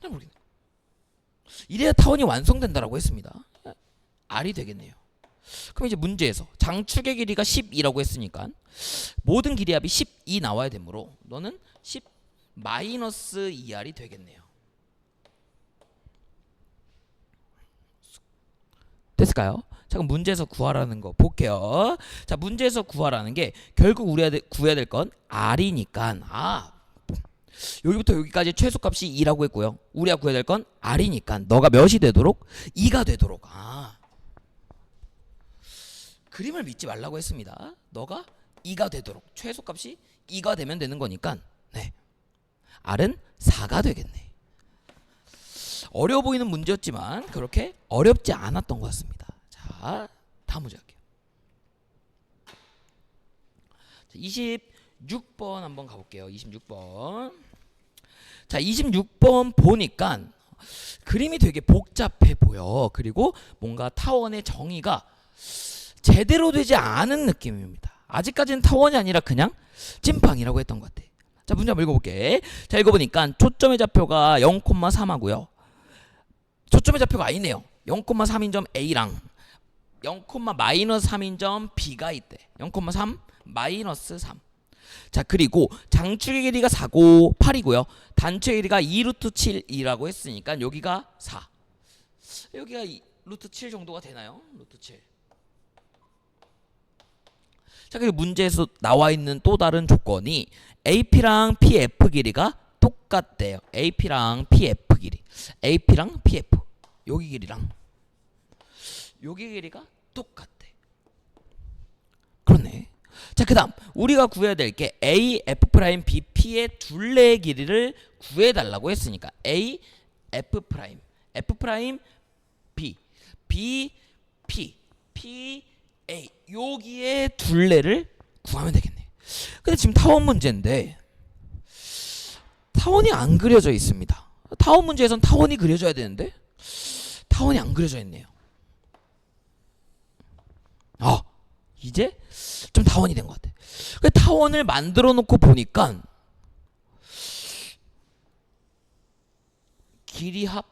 잘 모르겠네. 이래야 타원이 완성된다라고 했습니다. R이 되겠네요. 그럼 이제 문제에서 장축의 길이가 12라고 했으니까 모든 길이 합이 12 나와야 되므로 너는 10 마이너스 2R이 되겠네요. 됐을까요? 자, 그럼 문제에서 구하라는 거 볼게요. 자, 문제에서 구하라는 게 결국 우리가 구해야 될 건 R이니까 여기부터 여기까지 최소값이 2라고 했고요. 우리가 구해야 될 건 R이니까 너가 몇이 되도록? 2가 되도록. 그림을 믿지 말라고 했습니다. 너가 2가 되도록. 최소값이 2가 되면 되는 거니까 네. R은 4가 되겠네. 어려워 보이는 문제였지만 그렇게 어렵지 않았던 것 같습니다. 자, 다음 문제 할게요. 26번 한번 가볼게요. 26번. 자, 26번 보니까 그림이 되게 복잡해 보여. 그리고 뭔가 타원의 정의가 제대로 되지 않은 느낌입니다. 아직까지는 타원이 아니라 그냥 찐팡이라고 했던 것 같아. 자, 문제 한번 읽어볼게. 자, 읽어보니까 초점의 좌표가 0,3 하고요. 초점의 좌표가 아니네요. 0,3인 점 A랑 0,-3인 점 B가 있대. 0,3 마이너스 3. 자, 그리고 장축의 길이가 4고 8이고요. 단축의 길이가 2루트 7이라고 했으니까 여기가 4. 여기가 루트 7 정도가 되나요? 루트 7. 자, 그리고 문제에서 나와 있는 또 다른 조건이 AP랑 PF 길이가 똑같대요. AP랑 PF 길이. AP랑 PF. 여기 길이랑 여기 길이가 똑같대. 그렇네. 자, 그 다음 우리가 구해야 될 게 A, F 프라임, B, P의 둘레의 길이를 구해달라고 했으니까 A, F 프라임, F 프라임, B, B, P, P, A 여기에 둘레를 구하면 되겠네. 근데 지금 타원 문제인데 타원이 안 그려져 있습니다. 타원 문제에선 타원이 그려져야 되는데 타원이 안 그려져 있네요. 이제 좀 타원이 된 것 같아. 타원을 만들어 놓고 보니까 길이 합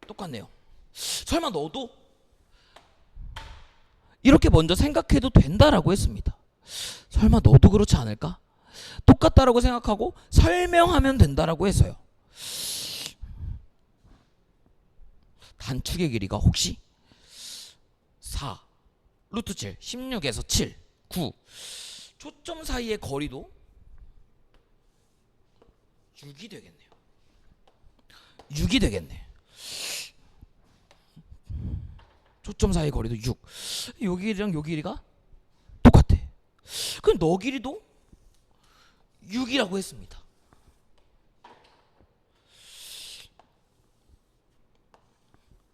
똑같네요. 설마 너도 이렇게 먼저 생각해도 된다라고 했습니다. 설마 너도 그렇지 않을까? 똑같다라고 생각하고 설명하면 된다라고 했어요. 단축의 길이가 혹시 4 루트 7 16에서 7 9 초점 사이의 거리도 6이 되겠네요. 6이 되겠네. 초점 사이의 거리도 6. 여기 길이랑 여기 길이가 똑같아. 그럼 너 길이도 6이라고 했습니다.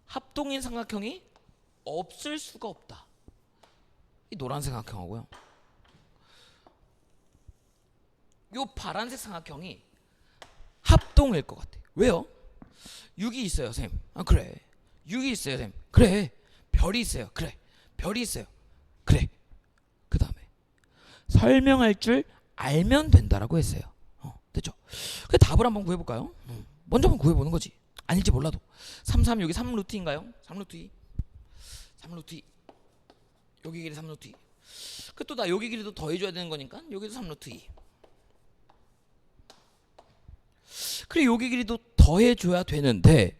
합동인 삼각형이 없을 수가 없다. 이 노란색 삼각형하고요. 요 파란색 삼각형이 합동일 것 같아. 왜요? 6이 있어요, 쌤. 그래. 6이 있어요, 쌤. 그래. 별이 있어요. 그래. 별이 있어요. 그래. 그 다음에 설명할 줄 알면 된다라고 했어요. 됐죠? 그 답을 한번 구해볼까요? 먼저 한번 구해보는 거지. 아닐지 몰라도 3, 3 여기 3루트인가요? 3루트 2 3루트 2 여기 길이 3루트 2 그 또 나 여기 길이도 더해줘야 되는 거니까 여기도 3루트 2 그래 여기 길이도 더해줘야 되는데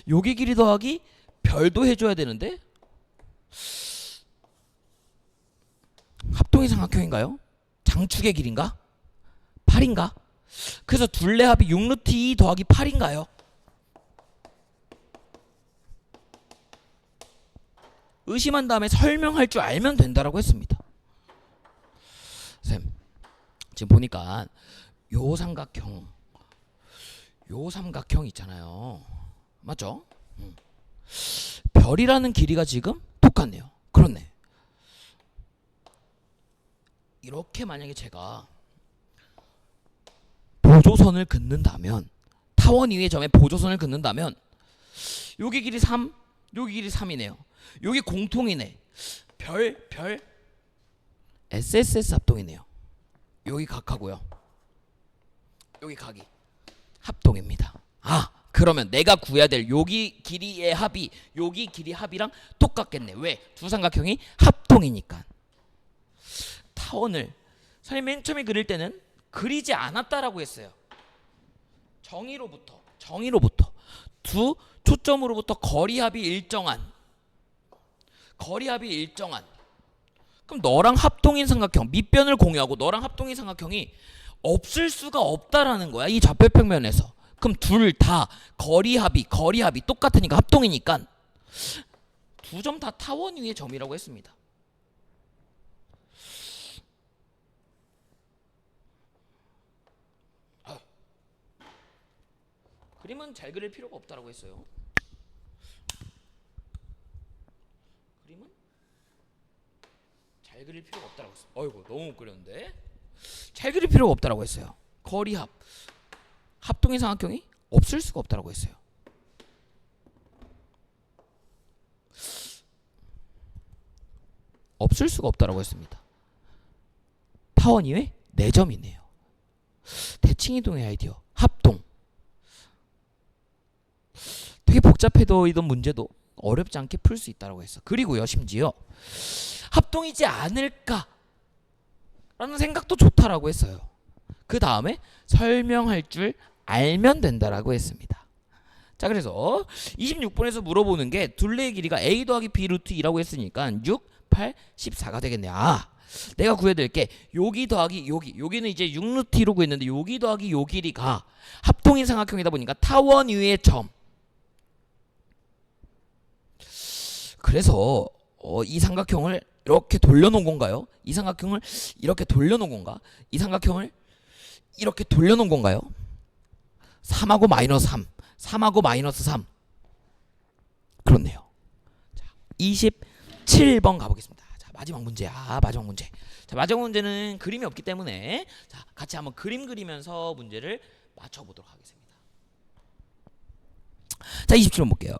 여기 길이 더하기 별도 해줘야 되는데 합동의 삼각형인가요? 장축의 길인가? 8인가? 그래서 둘레 합이 6루트 2 더하기 8인가요? 의심한 다음에 설명할 줄 알면 된다라고 했습니다. 쌤 지금 보니까 요 삼각형 있잖아요. 맞죠? 별이라는 길이가 지금 똑같네요. 그렇네. 이렇게 만약에 제가 보조선을 긋는다면, 타원 위의 점에 보조선을 긋는다면 여기 길이 3, 여기 길이 3이네요. 여기 공통이네. 별 SSS 합동이네요. 여기 각하고요. 여기 각이 합동입니다. 아, 그러면 내가 구해야 될 여기 길이의 합이 여기 길이 합이랑 똑같겠네. 왜? 두 삼각형이 합동이니까. 타원을 선생님 맨 처음에 그릴 때는 그리지 않았다라고 했어요. 정의로부터 두 초점으로부터 거리합이 일정한 그럼 너랑 합동인 삼각형 밑변을 공유하고 너랑 합동인 삼각형이 없을 수가 없다라는 거야. 이 좌표평면에서. 그럼 둘 다 거리합이 똑같으니까 합동이니까 두 점 다 타원 위의 점이라고 했습니다. 그림은 잘 그릴 필요가 없다라고 했어요. 그림은 잘 그릴 필요가 없다라고 했어요. 어이구 너무 못 그렸는데. 잘 그릴 필요가 없다라고 했어요. 거리합 합동의 삼각형이 없을 수가 없다라고 했어요. 없을 수가 없다라고 했습니다. 타원 이외 4점이네요. 대칭이동의 아이디어 합동. 되게 복잡해도 이던 문제도 어렵지 않게 풀 수 있다고 했어. 그리고요 심지어 합동이지 않을까 라는 생각도 좋다라고 했어요. 그 다음에 설명할 줄 알면 된다라고 했습니다. 자, 그래서 26번에서 물어보는 게 둘레의 길이가 a 더하기 b 루트 2라고 했으니까 6, 8, 14가 되겠네요. 아, 내가 구해야 될 게 여기 더하기 여기는 이제 6 루트 2로 구했는데 여기 더하기 요 길이가 합동인 삼각형이다 보니까 타원 위의 점. 그래서 이 삼각형을 이렇게 돌려놓은 건가요? 이 삼각형을 이렇게 돌려놓은 건가? 이 삼각형을 이렇게 돌려놓은 건가요? 3하고 마이너스 3, 3하고 마이너스 3. 그렇네요. 자, 27번 가보겠습니다. 자, 마지막 문제야. 마지막 문제. 자, 마지막 문제는 그림이 없기 때문에 자, 같이 한번 그림 그리면서 문제를 맞춰보도록 하겠습니다. 자, 27번 볼게요.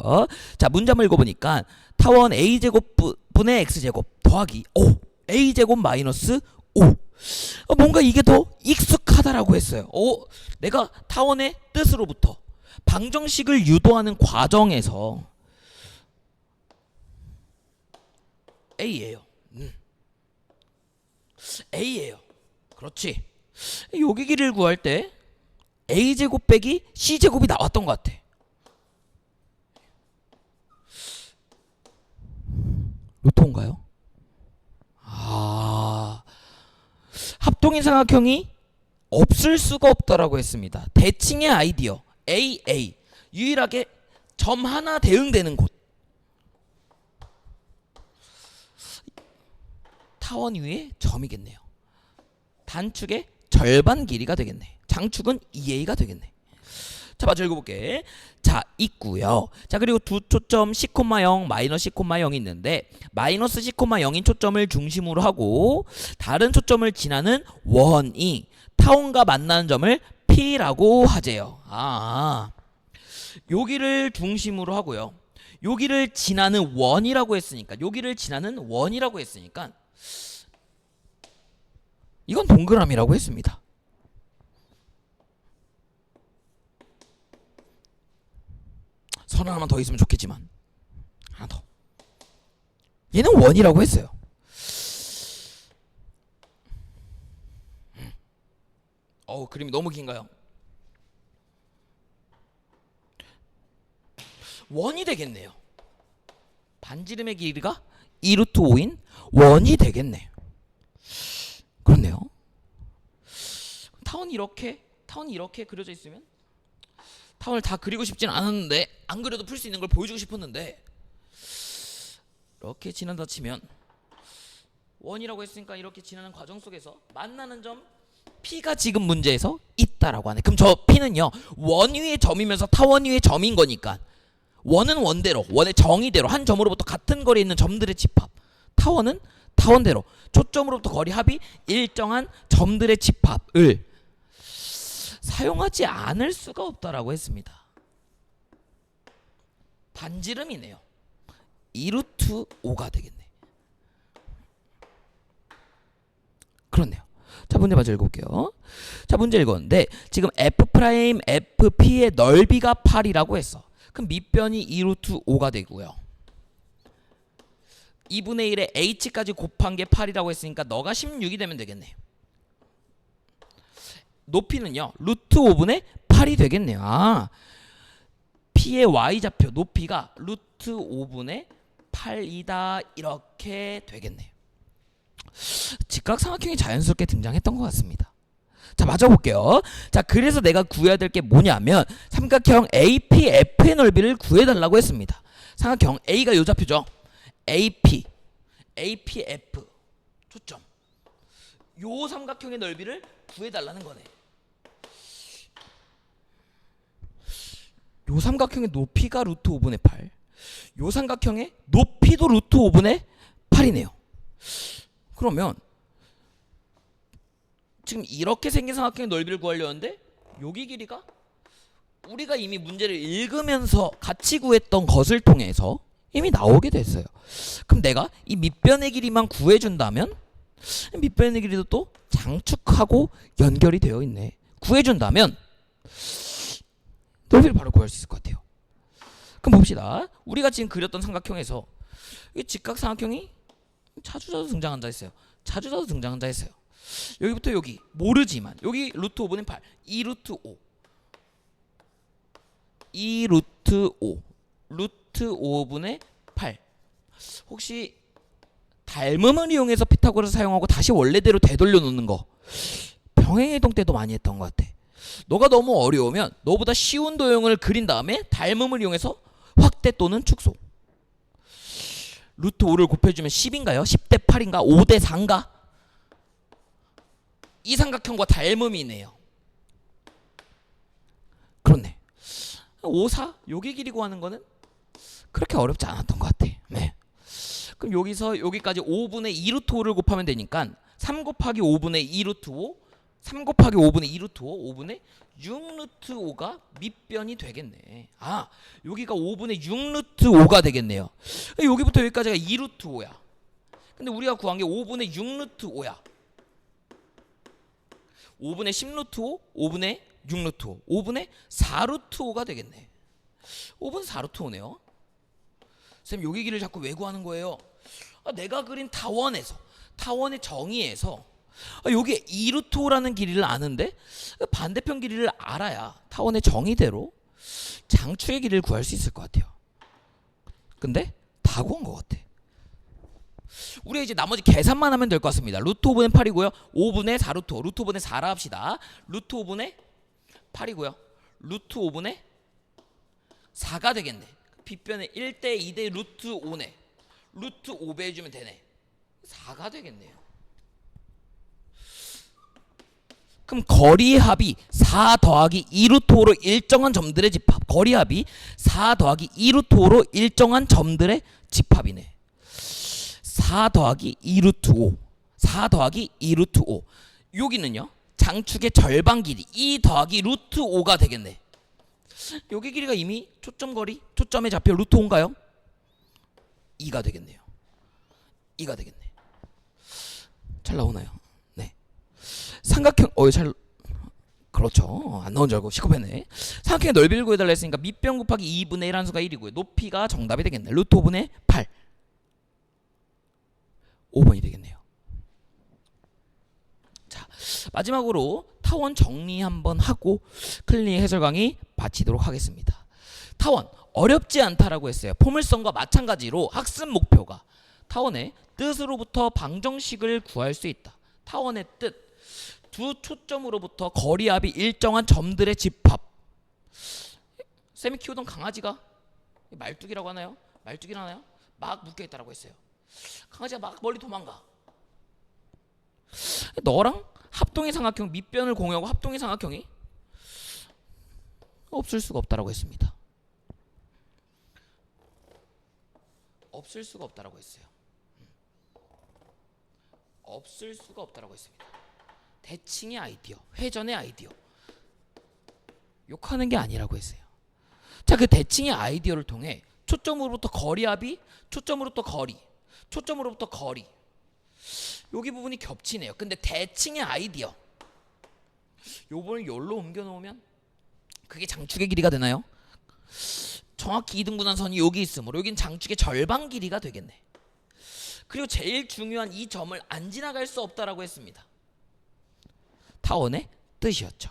자, 문제 한번 읽어보니까 타원 a제곱 분의 x제곱 더하기 a제곱 마이너스 5. 뭔가 이게 더 익숙하다라고 했어요. 내가 타원의 뜻으로부터 방정식을 유도하는 과정에서 a예요. a예요. 그렇지. 여기 길이를 구할 때 a제곱 빼기 c제곱이 나왔던 것 같아. 루트인가요? 아, 합동인 삼각형이 없을 수가 없다라고 했습니다. 대칭의 아이디어 AA 유일하게 점 하나 대응되는 곳. 타원 위에 점이겠네요. 단축의 절반 길이가 되겠네. 장축은 2a가 되겠네. 자, 마저 읽어볼게. 자, 있고요. 자, 그리고 두 초점 C,0 마이너스 C,0이 있는데 마이너스 C,0인 초점을 중심으로 하고 다른 초점을 지나는 원이 타원과 만나는 점을 P라고 하재요. 여기를 중심으로 하고요. 여기를 지나는 원이라고 했으니까 이건 동그라미라고 했습니다. 선 하나만 더 있으면 좋겠지만 하나 더. 얘는 원이라고 했어요. 그림이 너무 긴가요? 원이 되겠네요. 반지름의 길이가 2루트 5인 원이 되겠네. 그렇네요. 타원이 이렇게 그려져 있으면 타원을 다 그리고 싶진 않았는데 안 그려도 풀 수 있는 걸 보여주고 싶었는데 이렇게 지난다 치면 원이라고 했으니까 이렇게 지나는 과정 속에서 만나는 점 P가 지금 문제에서 있다라고 하네. 그럼 저 P는요 원 위의 점이면서 타원 위의 점인 거니까 원은 원대로 원의 정의대로 한 점으로부터 같은 거리에 있는 점들의 집합, 타원은 타원대로 초점으로부터 거리 합이 일정한 점들의 집합을 사용하지 않을 수가 없다라고 했습니다. 반지름이네요. 2루트 5가 되겠네. 그렇네요. 자, 문제 마저 읽어볼게요. 자, 문제 읽었는데 지금 F'P의 넓이가 8이라고 했어. 그럼 밑변이 2루트 5가 되고요. 2분의 1에 H까지 곱한 게 8이라고 했으니까 너가 16이 되면 되겠네. 높이는요 루트 5분의 8이 되겠네요. 아, P의 Y좌표 높이가 루트 5분의 8이다 이렇게 되겠네요. 직각삼각형이 자연스럽게 등장했던 것 같습니다. 자, 맞아볼게요. 자, 그래서 내가 구해야 될 게 뭐냐면 삼각형 APF의 넓이를 구해달라고 했습니다. 삼각형 A가 요 좌표죠. APF 초점 요 삼각형의 넓이를 구해달라는 거네. 요 삼각형의 높이가 루트 5분의 8, 요 삼각형의 높이도 루트 5분의 8이네요. 그러면 지금 이렇게 생긴 삼각형의 넓이를 구하려는데 여기 길이가 우리가 이미 문제를 읽으면서 같이 구했던 것을 통해서 이미 나오게 됐어요. 그럼 내가 이 밑변의 길이만 구해준다면 밑변의 길이도 또 장축하고 연결이 되어 있네. 구해준다면 넓이를 바로 구할 수 있을 것 같아요. 그럼 봅시다. 우리가 지금 그렸던 삼각형에서 이 직각삼각형이 차주자도 등장한다 했어요. 차주자도 등장한다 했어요. 여기부터 여기 모르지만 여기 루트 5분의 8 2루트 5 2루트 5 루트 5분의 8 혹시 닮음을 이용해서 피타고라스 사용하고 다시 원래대로 되돌려 놓는 거 병행해동 때도 많이 했던 것 같아. 너가 너무 어려우면 너보다 쉬운 도형을 그린 다음에 닮음을 이용해서 확대 또는 축소. 루트 5를 곱해주면 10인가요? 10대 8인가? 5대 4인가? 이 삼각형과 닮음이네요. 그렇네. 5, 4 여기 길이 구하는 거는 그렇게 어렵지 않았던 것 같아. 네. 그럼 여기서 여기까지 5분의 2루트 5를 곱하면 되니까 3 곱하기 5분의 2루트 5 3 곱하기 5분의 2루트 5 5분의 6루트 5가 밑변이 되겠네. 아, 여기가 5분의 6루트 5가 되겠네요. 여기부터 여기까지가 2루트 5야. 근데 우리가 구한 게 5분의 6루트 5야. 5분의 10루트 5, 5분의 6루트 5, 5분의 4루트 5가 되겠네. 5분의 4루트 5네요. 쌤, 여기 길을 자꾸 왜 구하는 거예요? 아, 내가 그린 타원에서, 타원의 정의에서 여기 2루트 5라는 길이를 아는데 반대편 길이를 알아야 타원의 정의대로 장축의 길이를 구할 수 있을 것 같아요. 근데 다 구한 것 같아. 우리가 이제 나머지 계산만 하면 될 것 같습니다. 루트 5분의 8이고요. 5분의 4루트 5. 루트 5분의 4라 합시다. 루트 5분의 8이고요. 루트 5분의 4가 되겠네. 빗변에 1대 2대 루트 5네. 루트 5배 해주면 되네. 4가 되겠네요. 그럼 거리 합이 4 더하기 2루트 5로 일정한 점들의 집합. 거리 합이 4 더하기 2루트 5로 일정한 점들의 집합이네. 4 더하기 2루트 5 4 더하기 2루트 5 여기는요 장축의 절반 길이 2 더하기 루트 5가 되겠네. 여기 길이가 이미 초점 거리 초점의 좌표 루트 5인가요? 2가 되겠네요. 2가 되겠네. 잘 나오나요? 네. 삼각형 잘 그렇죠. 안 나온 줄 알고 시급했네. 삼각형의 넓이를 구해달라 했으니까 밑변 곱하기 2분의 1 한수가 1이고요. 높이가 정답이 되겠네. 루트 5분의 8 5번이 되겠네요. 자, 마지막으로 타원 정리 한번 하고 클리닉 해설 강의 마치도록 하겠습니다. 타원 어렵지 않다라고 했어요. 포물선과 마찬가지로 학습 목표가 타원의 뜻으로부터 방정식을 구할 수 있다. 타원의 뜻 두 초점으로부터 거리합이 일정한 점들의 집합. 쌤이 키우던 강아지가 말뚝이라고 하나요? 말뚝이라나요? 막 묶여있다라고 했어요. 강아지가 막 멀리 도망가. 너랑 합동의 삼각형 밑변을 공유하고 합동의 삼각형이 없을 수가 없다라고 했습니다. 없을 수가 없다라고 했어요. 없을 수가 없다라고 했습니다. 대칭의 아이디어, 회전의 아이디어. 욕하는 게 아니라고 했어요. 자, 그 대칭의 아이디어를 통해 초점으로부터 거리합이, 초점으로부터 거리, 초점으로부터 거리. 여기 부분이 겹치네요. 근데 대칭의 아이디어. 요 부분을 여기로 옮겨 놓으면 그게 장축의 길이가 되나요? 정확히 2등분한 선이 여기 있으므로 여긴 장축의 절반 길이가 되겠네. 그리고 제일 중요한 이 점을 안 지나갈 수 없다라고 했습니다. 타원의 뜻이었죠.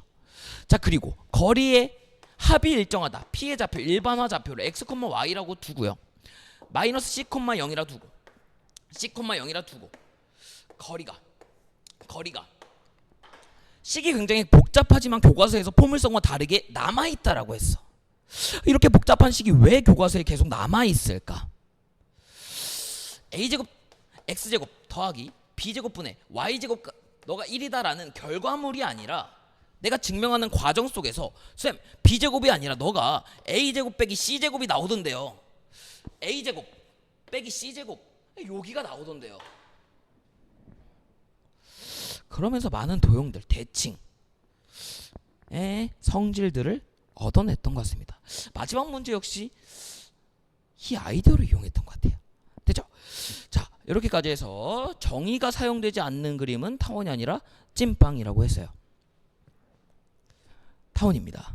자, 그리고 거리의 합이 일정하다. P의 좌표, 일반화 좌표를 x, y라고 두고요. 마이너스 c, 0이라 두고 c, 0이라 두고 거리가 식이 굉장히 복잡하지만 교과서에서 포물선과 다르게 남아있다라고 했어. 이렇게 복잡한 식이 왜 교과서에 계속 남아있을까? a제곱 x제곱 더하기 b제곱분의 y제곱 너가 1이다라는 결과물이 아니라 내가 증명하는 과정 속에서 쌤 b제곱이 아니라 너가 a제곱 빼기 c제곱이 나오던데요. a제곱 빼기 c제곱 여기가 나오던데요. 그러면서 많은 도형들 대칭의 성질들을 얻어냈던 것 같습니다. 마지막 문제 역시 이 아이디어를 이용했던 것 같아요. 됐죠? 자, 이렇게까지 해서 정의가 사용되지 않는 그림은 타원이 아니라 찐빵이라고 했어요. 타원입니다.